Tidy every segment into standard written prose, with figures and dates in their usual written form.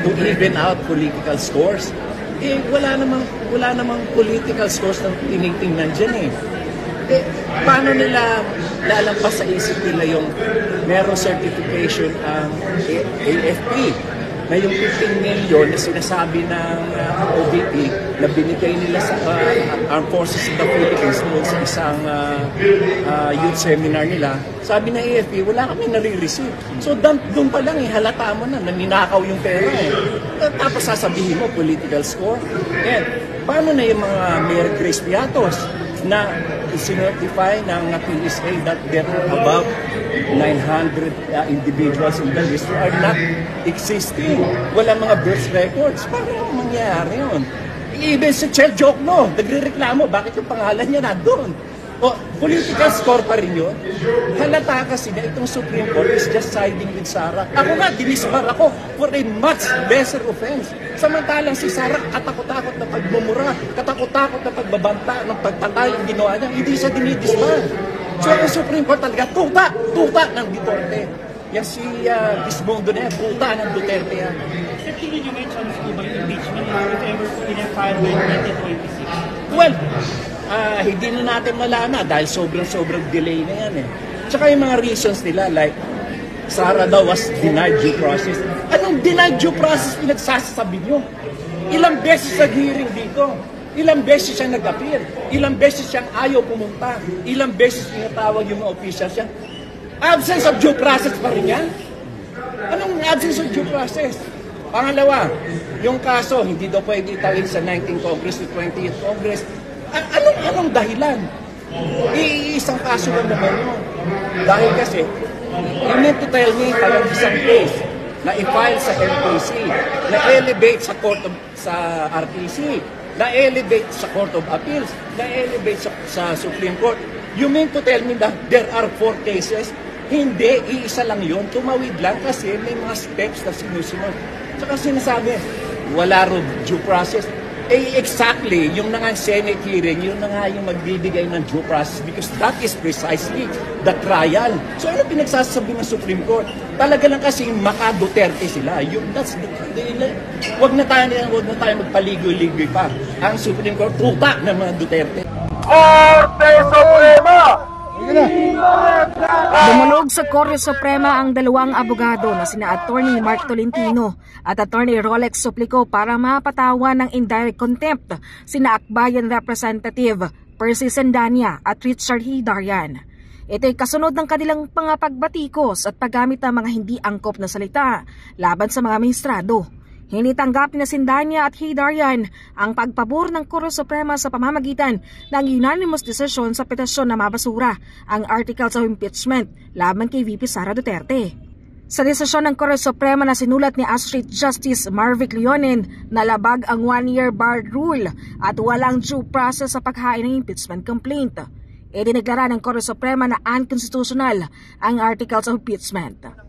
to even out political scores. Eh, wala namang political scores na tinitingnan dyan eh. Eh, paano nila lalampas sa isip nila yung merong certification ang AFP na yung 15 million na sinasabi ng OVP na binigay nila sa Armed Forces of the Philippines noon sa isang youth seminar nila, sabi ng AFP, wala kami nare-receive. So doon pa lang halata mo na ninakaw yung pera eh. Tapos sasabihin mo, political score. And paano na yung mga Mayor Grace Piatos na sinertify ng PSA that there are above 900 individuals in the list who are not existing. Walang mga birth records. Paano mangyayari yun? Even si Chel Jokno, nagre-reklamo, bakit yung pangalan niya na doon? O, political score pa rin yun. Halata kasi na itong Supreme Court is just siding with Sara. Ako nga, dinisbar ako for a much lesser offense. Samantalang si Sara, katakot-takot na pagmumura, katakot-takot na pagbabanta ng pagpatay ang ginawa niya, hindi siya dinidisbar. So ang Supreme Court talaga, tuta ng Duterte. Yan si Bismondo na yan, tuta ng Duterte yan. Sir, tingin nyo may chance po ba yung impeachment if ever po in-file by 2026? Well, hindi na natin malaman dahil sobrang delay na yan eh. Tsaka yung mga reasons nila like Sara daw was denied due process. Anong denied due process pinagsasabi nyo? Ilang beses nag-hearing dito? Ilang beses siya nag-appear? Ilang beses siyang ayaw pumunta? Ilang beses tinatawag yung mga officials siya? Absence of due process pa rin yan? Anong absence of due process? Pangalawa, yung kaso hindi daw pwede itawid sa 19th Congress to 20th Congress. Anong dahilan? Iisang kaso lang naman yun. Dahil kasi, you meant to tell me parang isang case na i-file sa MPC, na-elevate sa RTC, na-elevate sa Court of Appeals, na-elevate sa Supreme Court. You mean to tell me that there are 4 cases? Hindi, iisa lang yun. Tumawid lang kasi may mga steps na sinusunod. Tsaka sinasabi, wala rin due process. Eh exactly, yung na nga Senate hearing, yun na nga yung magbibigay ng due process because that is precisely the trial. So ano pinagsasabi ng Supreme Court? Talaga lang kasi maka-Duterte sila. Wag na tayo magpaligoy-ligoy pa. Ang Supreme Court, tuta ng mga Duterte. Korte Suprema! Dumulog sa Korte Suprema ang dalawang abogado na sina Attorney Mark Tolentino at Attorney Rolex Suplico para mapatawan ng indirect contempt sina Akbayan Representative Percy Sendania at Richard Hidarian. Ito'y kasunod ng kanilang pangapagbatikos at paggamit ng mga hindi angkop na salita laban sa mga maestrado. Hindi tanggap ni Sendania at Hidarian ang pagpabor ng Korte Suprema sa pamamagitan ng unanimous decision sa petisyon na mabasura ang articles of impeachment laban kay VP Sara Duterte. Sa desisyon ng Korte Suprema na sinulat ni Associate Justice Marvic Leonin na labag ang 1-year bar rule at walang due process sa paghain ng impeachment complaint. Idineklara ng Korte Suprema na unconstitutional ang articles of impeachment.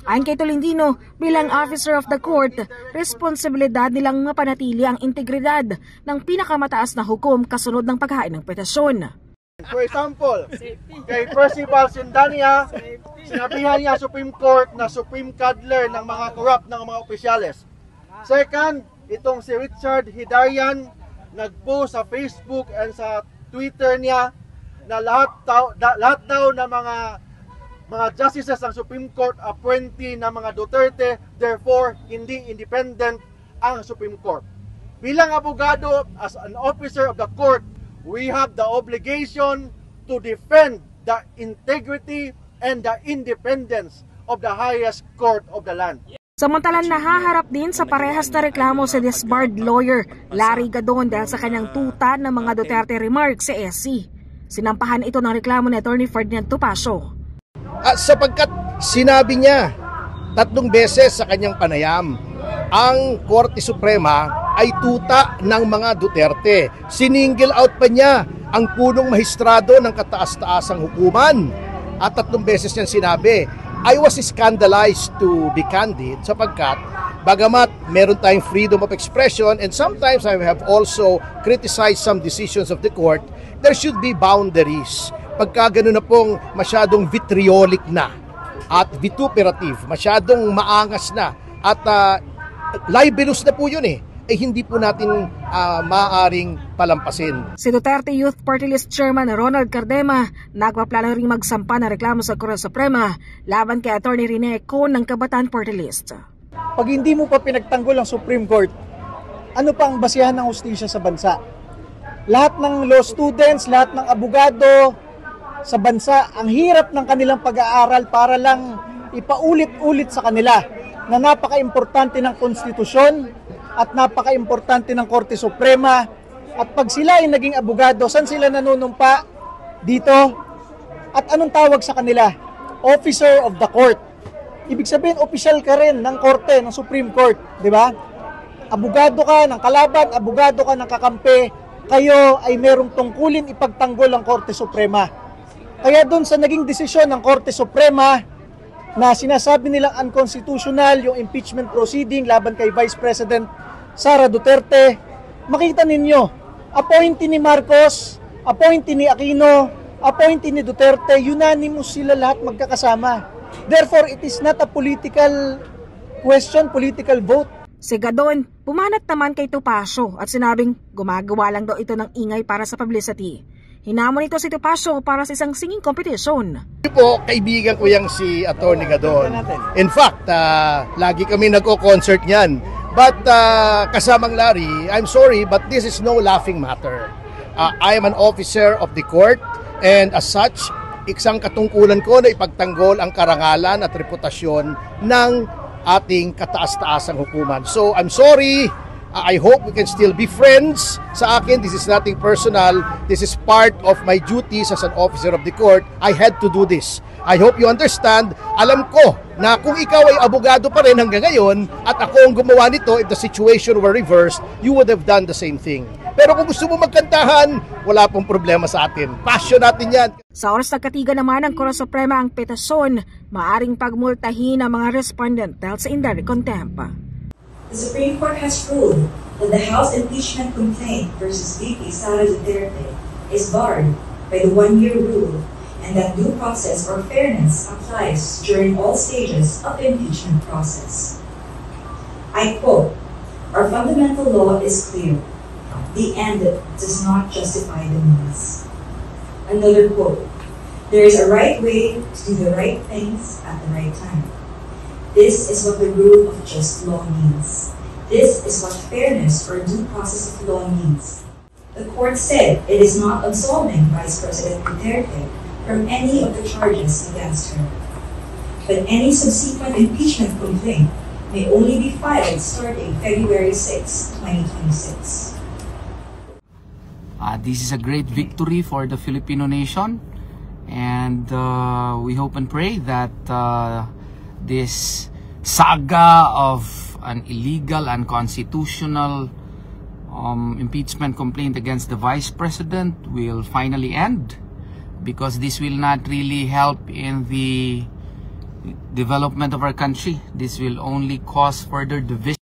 Ayon kay Tolentino, bilang officer of the court, responsibilidad nilang mapanatili ang integridad ng pinakamataas na hukom kasunod ng paghain ng petisyon. For example, kay Percival Sendania, sinabihan niya Supreme Court na supreme cuddler ng mga corrupt ng mga opisyales. Second, itong si Richard Hidarian nag-post sa Facebook and sa Twitter niya na lahat daw ng mga justices ng Supreme Court appointee ng mga Duterte, therefore hindi independent ang Supreme Court. Bilang abogado, as an officer of the court, we have the obligation to defend the integrity and the independence of the highest court of the land. Samantalang nahaharap din sa parehas na reklamo si disbarred lawyer Larry Gadon dahil sa kanyang tuta ng mga Duterte remarks sa SC. Sinampahan ito ng reklamo ni Attorney Ferdinand Topacio. At sapagkat sinabi niya 3 beses sa kanyang panayam, ang Korte Suprema ay tuta ng mga Duterte. Siningle out pa niya ang punong mahistrado ng kataas-taasang hukuman. At 3 beses niyang sinabi, I was scandalized to be candid sapagkat bagamat meron tayong freedom of expression and sometimes I have also criticized some decisions of the court, there should be boundaries. Pagka gano'n na pong masyadong vitriolic na at vituperative, masyadong maangas na at libelous na po yun hindi po natin maaaring palampasin. Si Duterte Youth Party List Chairman Ronald Cardema nagpaplano ring magsampa ng reklamo sa Korte Suprema laban kay Atty. Rene Co ng Kabataan Party List. Pag hindi mo pa pinagtanggol ang Supreme Court, ano pa ang basihan ng hustisya sa bansa? Lahat ng law students, lahat ng abogado sa bansa, ang hirap ng kanilang pag-aaral para lang ipaulit-ulit sa kanila na napaka-importante ng konstitusyon at napaka-importante ng Korte Suprema. At pag sila ay naging abogado, saan sila nanunumpa? Dito. At anong tawag sa kanila? Officer of the Court. Ibig sabihin, opisyal ka rin ng Korte, ng Supreme Court. Di ba? Abogado ka ng kalaban, abogado ka ng kakampi, kayo ay merong tungkulin ipagtanggol ang Korte Suprema. Kaya doon sa naging desisyon ng Korte Suprema na sinasabi nilang unconstitutional yung impeachment proceeding laban kay Vice President Sara Duterte, makita ninyo, appointee ni Marcos, appointee ni Aquino, appointee ni Duterte, unanimous sila lahat magkakasama. Therefore, it is not a political question, political vote. Si Gadon, pumanat naman kay Topacio at sinabing gumagawa lang daw ito ng ingay para sa publicity. Hinamon ito si Topacio para sa isang singing competition. Po, kaibigan ko yang si Atty. Gadon. In fact, lagi kami nagko-concert niyan. But kasamang Larry, I'm sorry, but this is no laughing matter. I am an officer of the court and as such, isang katungkulan ko na ipagtanggol ang karangalan at reputasyon ng ating kataas-taasang hukuman. So I'm sorry, I hope we can still be friends. Sa akin, this is nothing personal. This is part of my duties as an officer of the court. I had to do this. I hope you understand. Alam ko na kung ikaw ay abogado pa rin hanggang ngayon at ako ang gumawa nito, if the situation were reversed, you would have done the same thing. Pero kung gusto mo magkantahan, wala pong problema sa atin. Passion natin yan. Sa oras na katiga naman ng Korte Suprema ang petasyon, maaring pagmultahin ang mga respondent dahil sa indirect contempt. The Supreme Court has ruled that the House impeachment complaint versus VP Sara Duterte is barred by the one-year rule and that due process or fairness applies during all stages of the impeachment process. I quote, "Our fundamental law is clear. The end does not justify the means." Another quote, "There is a right way to do the right things at the right time. This is what the rule of just law means. This is what fairness or due process of law means." The court said it is not absolving Vice President Duterte from any of the charges against her. But any subsequent impeachment complaint may only be filed starting February 6, 2026. This is a great victory for the Filipino nation, and we hope and pray that this saga of an illegal, unconstitutional impeachment complaint against the Vice President will finally end, because this will not really help in the development of our country. This will only cause further division.